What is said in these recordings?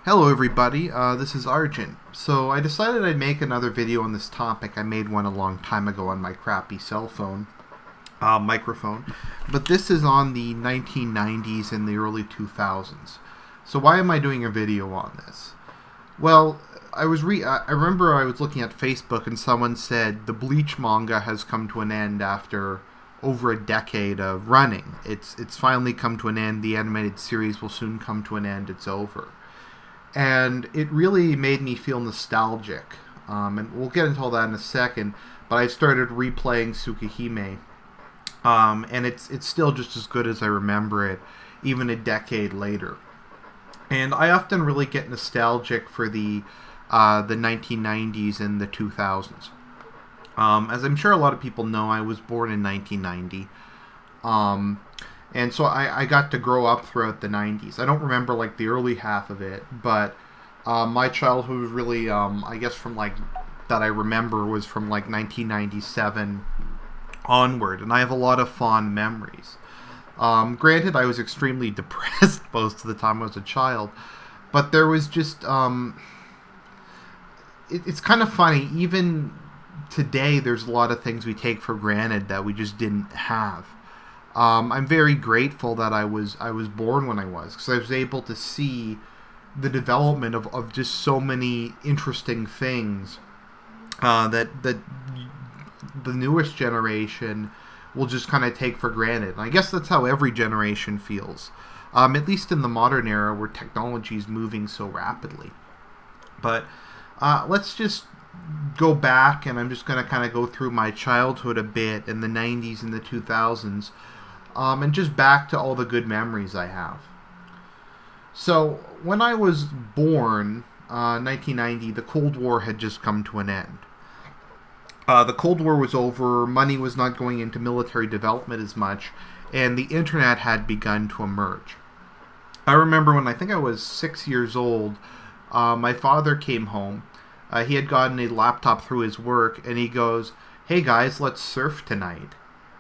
Hello everybody, this is Argent. So I decided I'd make another video on this topic. I made one a long time ago on my crappy cell phone microphone, but this is on the 1990s and the early 2000s. So why am I doing a video on this? Well, I remember I was looking at Facebook and someone said the Bleach manga has come to an end after over a decade of running. It's finally come to an end. The animated series will soon come to an end. It's over. And it really made me feel nostalgic. And we'll get into all that in a second. But I started replaying Tsukihime. And it's still just as good as I remember it, even a decade later. And I often really get nostalgic for the 1990s and the 2000s. As I'm sure a lot of people know, I was born in 1990. And so I got to grow up throughout the 90s. I don't remember like the early half of it, but my childhood was really, I guess from like, that I remember was from like 1997 onward. And I have a lot of fond memories. Granted, I was extremely depressed most of the time I was a child. But there was just, it's kind of funny, even today there's a lot of things we take for granted that we just didn't have. I'm very grateful that I was born when I was, because I was able to see the development of just so many interesting things that the newest generation will just kind of take for granted. And I guess that's how every generation feels, at least in the modern era where technology is moving so rapidly. But let's just go back, and I'm just going to kind of go through my childhood a bit in the 90s and the 2000s. And just back to all the good memories I have. So, when I was born, 1990, the Cold War had just come to an end. The Cold War was over, money was not going into military development as much, and the internet had begun to emerge. I remember when I think I was 6 years old, my father came home. He had gotten a laptop through his work, and he goes, "Hey guys, let's surf tonight.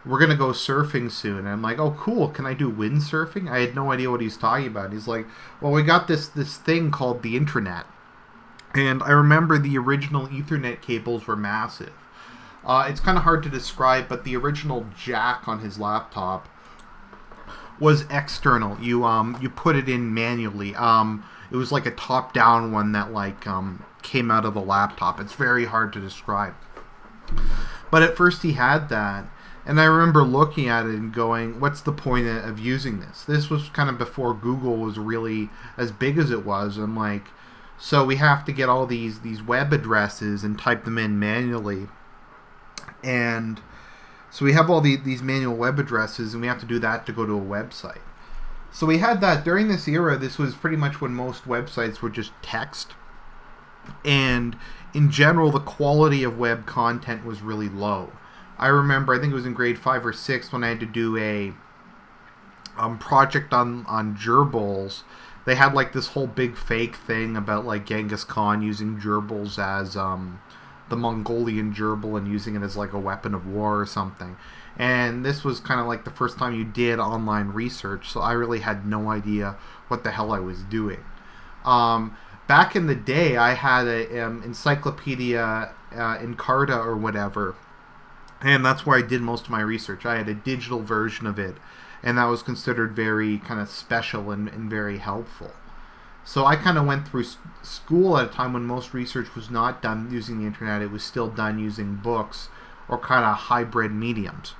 We're going to go surfing soon." And I'm like, "Oh, cool. Can I do windsurfing?" I had no idea what he's talking about. He's like, "Well, we got this thing called the internet." And I remember the original Ethernet cables were massive. It's kind of hard to describe, but the original jack on his laptop was external. You put it in manually. It was like a top-down one that like came out of the laptop. It's very hard to describe. But at first he had that. And I remember looking at it and going, what's the point of using this? This was kind of before Google was really as big as it was. I'm like, so we have to get all these web addresses and type them in manually. And so we have all these manual web addresses, and we have to do that to go to a website. So we had that during this era. This was pretty much when most websites were just text. And in general, the quality of web content was really low. I remember, I think it was in grade 5 or 6 when I had to do a project on gerbils. They had like this whole big fake thing about like Genghis Khan using gerbils as the Mongolian gerbil and using it as like a weapon of war or something. And this was kind of like the first time you did online research, so I really had no idea what the hell I was doing. Back in the day, I had an Encyclopedia Encarta or whatever. And that's where I did most of my research. I had a digital version of it, and that was considered very kind of special and very helpful. So I kind of went through school at a time when most research was not done using the internet. It was still done using books or kind of hybrid mediums.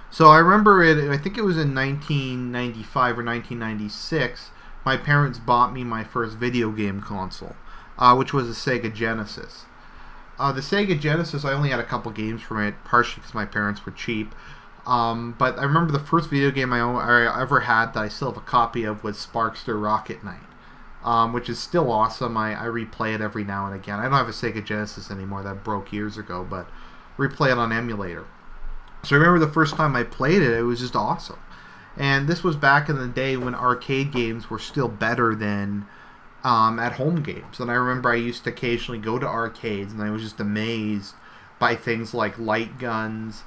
So I remember I think it was in 1995 or 1996, my parents bought me my first video game console, which was a Sega Genesis. The Sega Genesis, I only had a couple games from it, partially because my parents were cheap. But I remember the first video game I ever had that I still have a copy of was Sparkster Rocket Knight, which is still awesome. I replay it every now and again. I don't have a Sega Genesis anymore. That broke years ago, but replay it on emulator. So I remember the first time I played it, it was just awesome. And this was back in the day when arcade games were still better than at-home games. And I remember I used to occasionally go to arcades, and I was just amazed by things like light guns,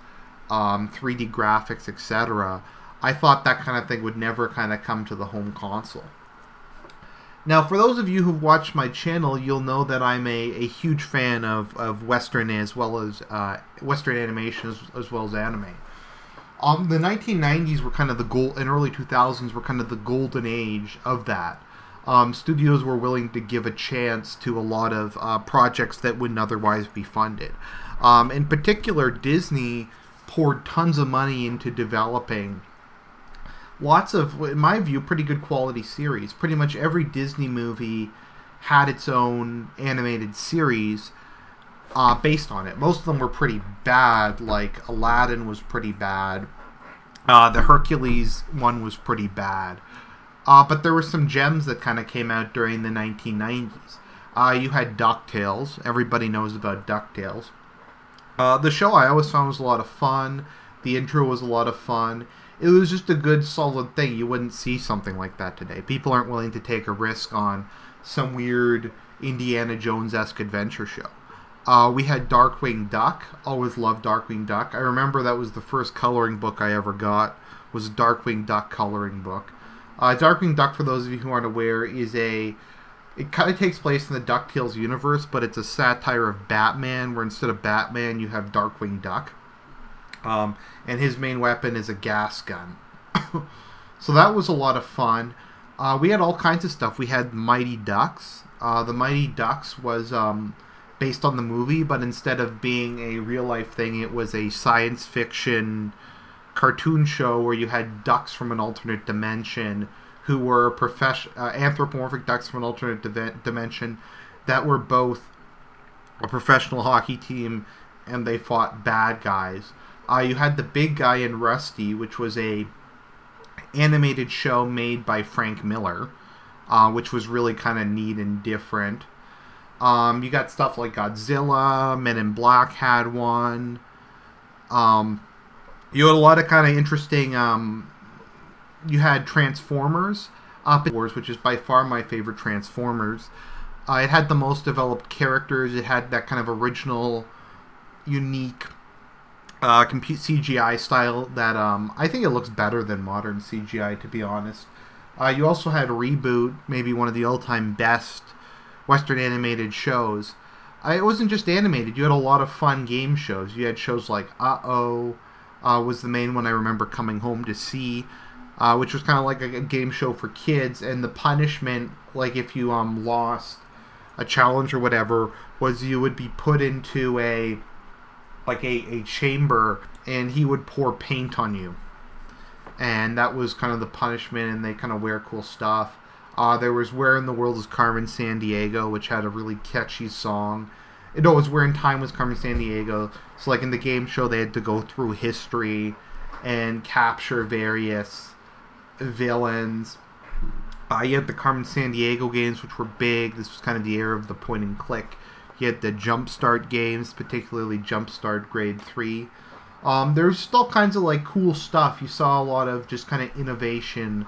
3D graphics, etc. I thought that kind of thing would never kind of come to the home console. Now, for those of you who've watched my channel, you'll know that I'm a huge fan of Western as well as Western animation as well as anime. The 1990s were kind of the gold, and early 2000s were kind of the golden age of that. Studios were willing to give a chance to a lot of projects that wouldn't otherwise be funded. In particular, Disney poured tons of money into developing lots of, in my view, pretty good quality series. Pretty much every Disney movie had its own animated series based on it. Most of them were pretty bad, like Aladdin was pretty bad. The Hercules one was pretty bad. But there were some gems that kind of came out during the 1990s. You had DuckTales. Everybody knows about DuckTales. The show I always found was a lot of fun. The intro was a lot of fun. It was just a good, solid thing. You wouldn't see something like that today. People aren't willing to take a risk on some weird Indiana Jones-esque adventure show. We had Darkwing Duck. Always loved Darkwing Duck. I remember that was the first coloring book I ever got, was a Darkwing Duck coloring book. Darkwing Duck, for those of you who aren't aware, it kind of takes place in the DuckTales universe, but it's a satire of Batman, where instead of Batman, you have Darkwing Duck. And his main weapon is a gas gun. So that was a lot of fun. We had all kinds of stuff. We had Mighty Ducks. The Mighty Ducks was based on the movie, but instead of being a real-life thing, it was a science fiction cartoon show where you had ducks from an alternate dimension who were anthropomorphic ducks from an alternate dimension that were both a professional hockey team, and they fought bad guys. You had The Big Guy in Rusty, which was a animated show made by Frank Miller, which was really kind of neat and different. You got stuff like Godzilla, Men in Black had one. You had a lot of kind of interesting... you had Transformers, which is by far my favorite Transformers. It had the most developed characters. It had that kind of original, unique CGI style that I think it looks better than modern CGI, to be honest. You also had Reboot, maybe one of the all-time best Western animated shows. It wasn't just animated. You had a lot of fun game shows. You had shows like Uh-Oh was the main one I remember coming home to see, which was kind of like a game show for kids. And the punishment, like if you lost a challenge or whatever, was you would be put into a chamber, and he would pour paint on you, and that was kind of the punishment. And they kind of wear cool stuff. There was Where in the World is Carmen Sandiego, which had a really catchy song. It was Where in Time was Carmen Sandiego. So like in the game show, they had to go through history and capture various villains. You had the Carmen Sandiego games, which were big. This was kind of the era of the point and click. You had the Jumpstart games, particularly Jumpstart Grade 3. There's still kinds of like cool stuff. You saw a lot of just kind of innovation.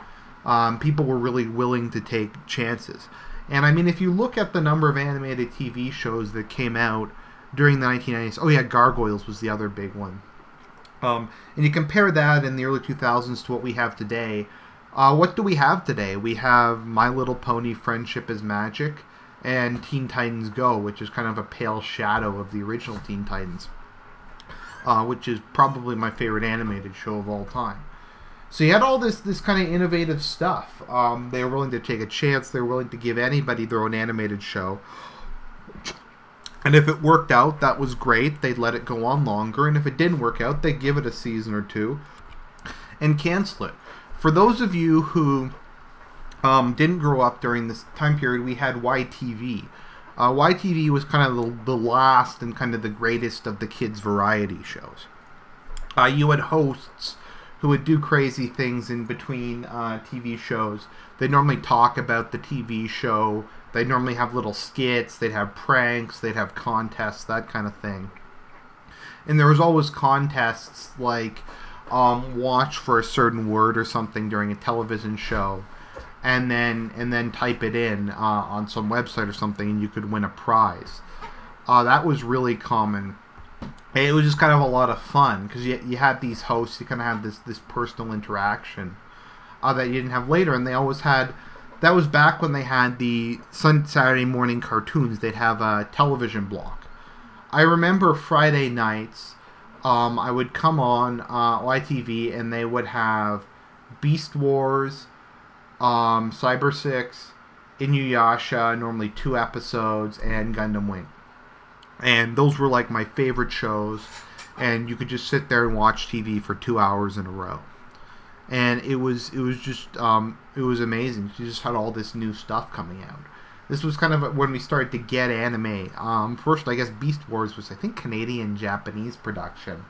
People were really willing to take chances. And I mean, if you look at the number of animated TV shows that came out during the 1990s, oh yeah, Gargoyles was the other big one. And you compare that in the early 2000s to what we have today. What do we have today? We have My Little Pony Friendship is Magic and Teen Titans Go, which is kind of a pale shadow of the original Teen Titans, which is probably my favorite animated show of all time. So you had all this kind of innovative stuff. They were willing to take a chance. They were willing to give anybody their own animated show. And if it worked out, that was great. They'd let it go on longer. And if it didn't work out, they'd give it a season or two and cancel it. For those of you who didn't grow up during this time period, we had YTV. YTV was kind of the last and kind of the greatest of the kids' variety shows. You had hosts who would do crazy things in between TV shows. They'd normally talk about the TV show. They'd normally have little skits. They'd have pranks. They'd have contests, that kind of thing. And there was always contests like watch for a certain word or something during a television show, and then type it in on some website or something, and you could win a prize. That was really common. It was just kind of a lot of fun because you had these hosts. You kind of had this personal interaction that you didn't have later, and they always had That was back when they had the Saturday morning cartoons. They'd have a television block. I remember Friday nights, I would come on YTV and they would have Beast Wars, Cyber 6, Inuyasha, normally 2 episodes, and Gundam Wing. And those were like my favorite shows. And you could just sit there and watch TV for 2 hours in a row. And it was just it was amazing. You just had all this new stuff coming out. This was kind of when we started to get anime. First, I guess Beast Wars was, I think, Canadian-Japanese production.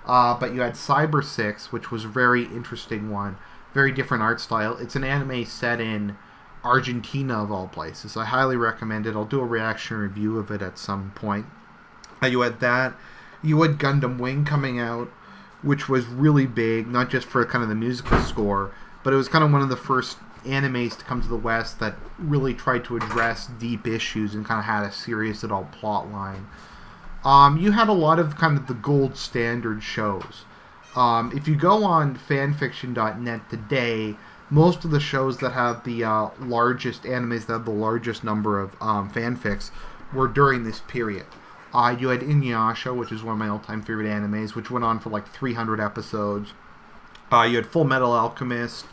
But you had Cyber 6, which was a very interesting one. Very different art style. It's an anime set in Argentina, of all places. I highly recommend it. I'll do a reaction review of it at some point. You had that. You had Gundam Wing coming out, which was really big, not just for kind of the musical score, but it was kind of one of the first animes to come to the West that really tried to address deep issues and kind of had a serious adult plot line. You had a lot of kind of the gold standard shows. If you go on fanfiction.net today, most of the shows that have the largest animes that have the largest number of fanfics were during this period. You had Inuyasha, which is one of my all-time favorite animes, which went on for like 300 episodes. You had Full Metal Alchemist.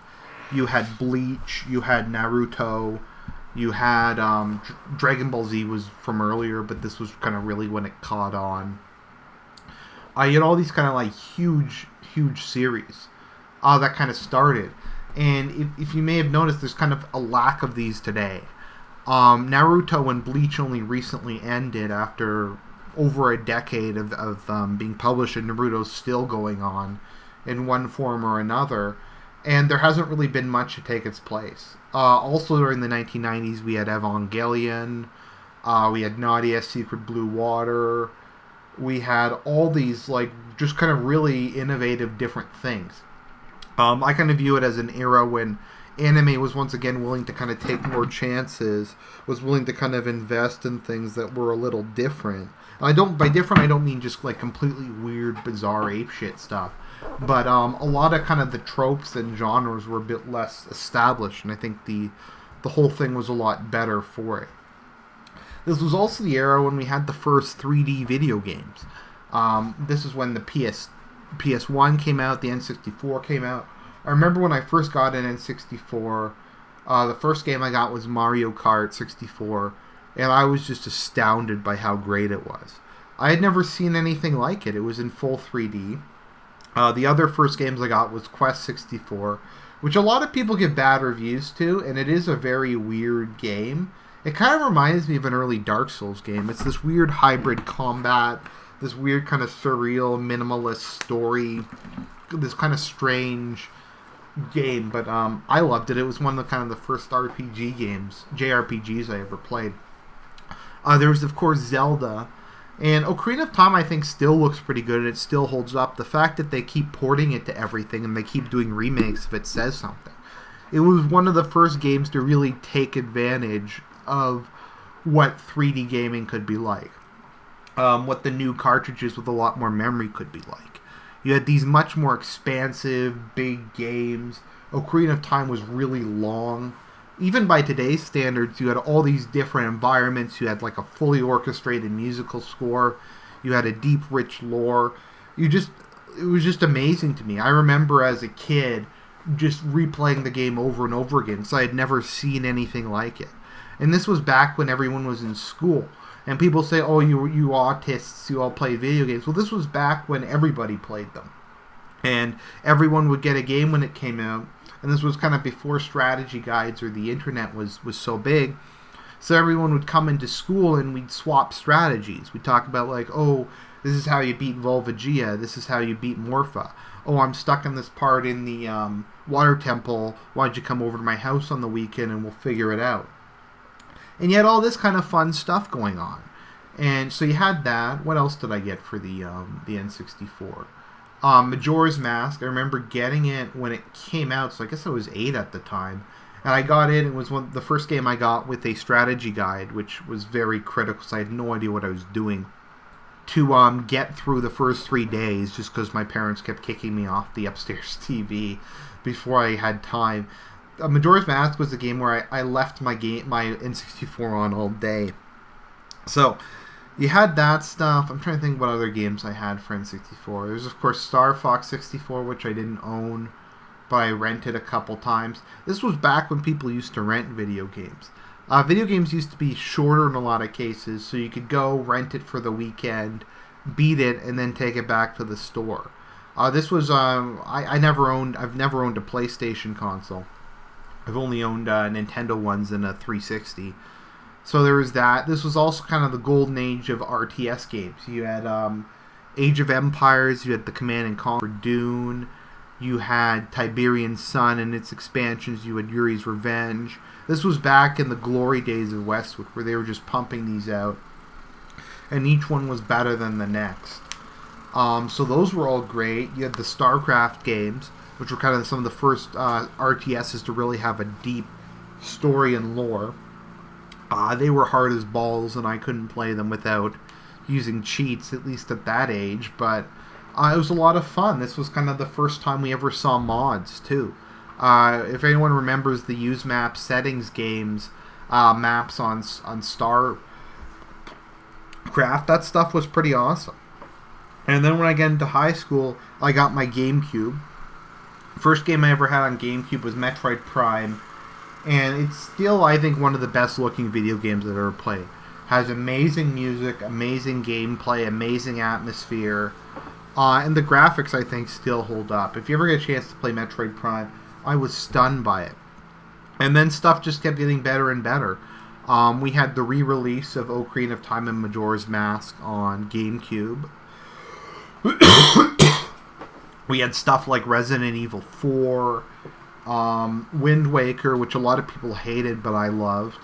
You had Bleach. You had Naruto. You had Dragon Ball Z was from earlier, but this was kind of really when it caught on. You had all these kind of like huge series that kind of started. And if you may have noticed, there's kind of a lack of these today. Naruto and Bleach only recently ended after over a decade of being published, and Naruto's still going on in one form or another, and there hasn't really been much to take its place. Also during the 1990s, we had Evangelion, we had Nadia, Secret Blue Water, we had all these like just kind of really innovative different things. I kind of view it as an era when anime was once again willing to kind of take more chances, was willing to kind of invest in things that were a little different. By different, I don't mean just like completely weird, bizarre apeshit stuff, but a lot of kind of the tropes and genres were a bit less established, and I think the whole thing was a lot better for it. This was also the era when we had the first 3D video games. This is when the PS1 came out, the N64 came out. I remember when I first got an N64, the first game I got was Mario Kart 64, and I was just astounded by how great it was. I had never seen anything like it. It was in full 3D. The other first games I got was Quest 64, which a lot of people give bad reviews to, and it is a very weird game. It kind of reminds me of an early Dark Souls game. It's this weird hybrid combat, this weird kind of surreal, minimalist story, this kind of strange game, but I loved it. It was one of the kind of the first RPG games, JRPGs I ever played. There was, of course, Zelda, and Ocarina of Time I think still looks pretty good, and it still holds up. The fact that they keep porting it to everything and they keep doing remakes if it says something. It was one of the first games to really take advantage of what 3D gaming could be like. What the new cartridges with a lot more memory could be like. You had these much more expansive, big games. Ocarina of Time was really long. Even by today's standards, you had all these different environments. You had like a fully orchestrated musical score. You had a deep, rich lore. It was just amazing to me. I remember as a kid just replaying the game over and over again, so I had never seen anything like it. And this was back when everyone was in school. And people say, oh, you autists, you all play video games. Well, this was back when everybody played them. And everyone would get a game when it came out. And this was kind of before strategy guides or the internet was so big. So everyone would come into school and we'd swap strategies. We'd talk about like, oh, this is how you beat Volvagia. This is how you beat Morpha. Oh, I'm stuck in this part in the water temple. Why don't you come over to my house on the weekend and we'll figure it out? And you had all this kind of fun stuff going on. And so you had that. What else did I get for the N64? Majora's Mask. I remember getting it when it came out, so I guess I was 8 at the time. And I got it. It was the first game I got with a strategy guide, which was very critical, so I had no idea what I was doing. To get through the first 3 days, just because my parents kept kicking me off the upstairs TV before I had time. Majora's Mask was a game where I left my N64 on all day. So you had that stuff. I'm trying to think what other games I had for N64. There's of course Star Fox 64, which I didn't own, but I rented a couple times. This was back when people used to rent video games. Video games used to be shorter in a lot of cases, so you could go rent it for the weekend, beat it, and then take it back to the store. This was I've never owned a PlayStation console. I've only owned Nintendo ones and a 360. So there was that. This was also kind of the golden age of RTS games. You had Age of Empires, you had the Command and Conquer Dune, you had Tiberian Sun and its expansions, you had Yuri's Revenge. This was back in the glory days of Westwood, where they were just pumping these out, and each one was better than the next. So those were all great. You had the StarCraft games, which were kind of some of the first RTSs to really have a deep story and lore. They were hard as balls, and I couldn't play them without using cheats, at least at that age, but it was a lot of fun. This was kind of the first time we ever saw mods, too. If anyone remembers the use map settings games, maps on StarCraft, that stuff was pretty awesome. And then when I got into high school, I got my GameCube. First game I ever had on GameCube was Metroid Prime, and it's still, I think, one of the best looking video games I've ever played. Has amazing music, amazing gameplay, amazing atmosphere, and the graphics, I think, still hold up. If you ever get a chance to play Metroid Prime, I was stunned by it. And then stuff just kept getting better and better. We had the re-release of Ocarina of Time and Majora's Mask on GameCube. We had stuff like Resident Evil 4, Wind Waker, which a lot of people hated, but I loved.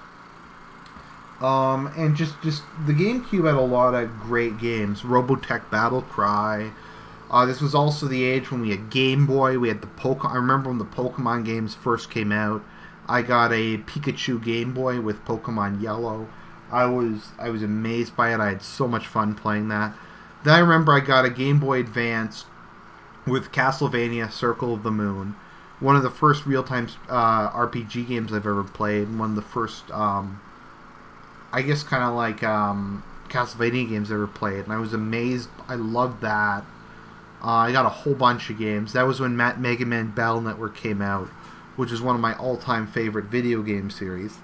And just the GameCube had a lot of great games. Robotech Battle Cry. This was also the age when we had Game Boy. We had the Pokemon. I remember when the Pokemon games first came out. I got a Pikachu Game Boy with Pokemon Yellow. I was amazed by it. I had so much fun playing that. Then I remember I got a Game Boy Advance with Castlevania Circle of the Moon. One of the first real-time RPG games I've ever played. And one of the first, I guess, kind of like Castlevania games I've ever played. And I was amazed. I loved that. I got a whole bunch of games. That was when Mega Man Battle Network came out, which is one of my all-time favorite video game series.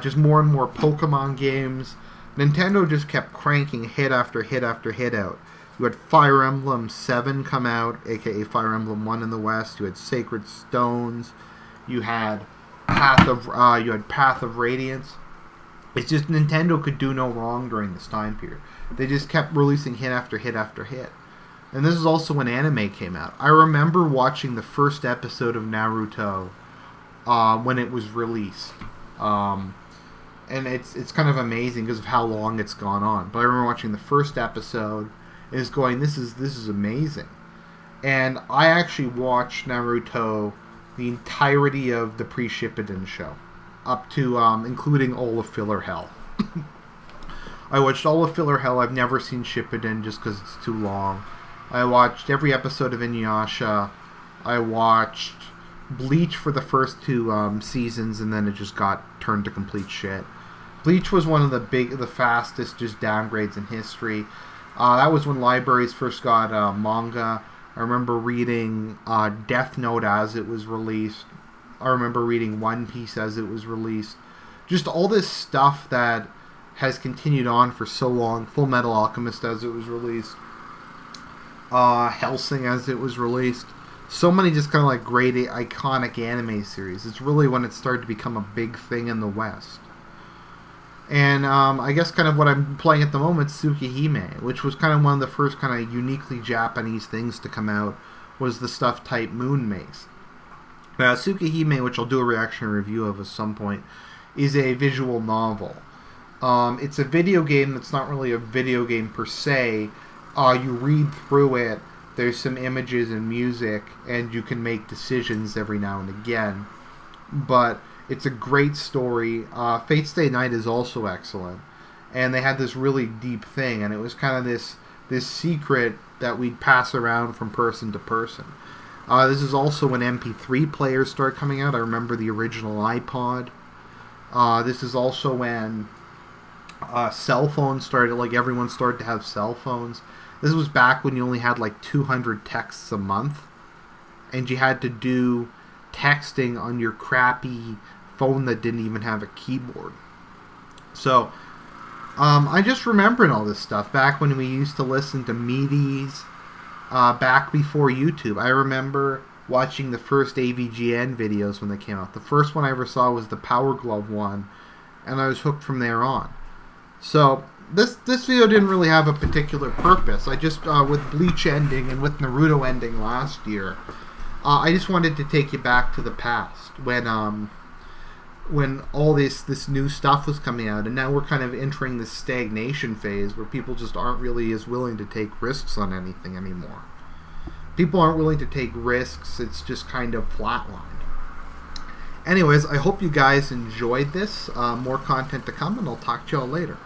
Just more and more Pokemon games. Nintendo just kept cranking hit after hit after hit out. You had Fire Emblem 7 come out, aka Fire Emblem 1 in the West. You had Sacred Stones. You had Path of Radiance. It's just Nintendo could do no wrong during this time period. They just kept releasing hit after hit after hit. And this is also when anime came out. I remember watching the first episode of Naruto when it was released. And it's kind of amazing because of how long it's gone on. But I remember watching the first episode and it's going, this is amazing. And I actually watched Naruto the entirety of the pre-Shippuden show, up to including all of Filler Hell. I watched all of Filler Hell. I've never seen Shippuden just because it's too long. I watched every episode of Inuyasha. I watched Bleach for the first two seasons, and then it just got turned to complete shit. Bleach was one of the fastest just downgrades in history. That was when libraries first got manga. I remember reading Death Note as it was released. I remember reading One Piece as it was released. Just all this stuff that has continued on for so long. Full Metal Alchemist as it was released. Hellsing as it was released. So many just kind of like great iconic anime series. It's really when it started to become a big thing in the West. And I guess kind of what I'm playing at the moment is Tsukihime, which was kind of one of the first kind of uniquely Japanese things to come out, was the stuff type Moon Maze. Now, Tsukihime, which I'll do a reaction review of at some point, is a visual novel. It's a video game that's not really a video game per se. You read through it, there's some images and music, and you can make decisions every now and again. But it's a great story. Fate Stay Night is also excellent. And they had this really deep thing, and it was kind of this secret that we'd pass around from person to person. This is also when MP3 players started coming out. I remember the original iPod. This is also when cell phones started, like everyone started to have cell phones. This was back when you only had like 200 texts a month, and you had to do texting on your crappy phone that didn't even have a keyboard. So, I just remembering all this stuff back when we used to listen to 90's, back before YouTube. I remember watching the first AVGN videos when they came out. The first one I ever saw was the Power Glove one, and I was hooked from there on. So this video didn't really have a particular purpose. I just, with Bleach ending and with Naruto ending last year, I just wanted to take you back to the past when all this new stuff was coming out, and now we're kind of entering this stagnation phase where people just aren't really as willing to take risks on anything anymore. People aren't willing to take risks. It's just kind of flatlined. Anyways, I hope you guys enjoyed this. More content to come, and I'll talk to y'all later.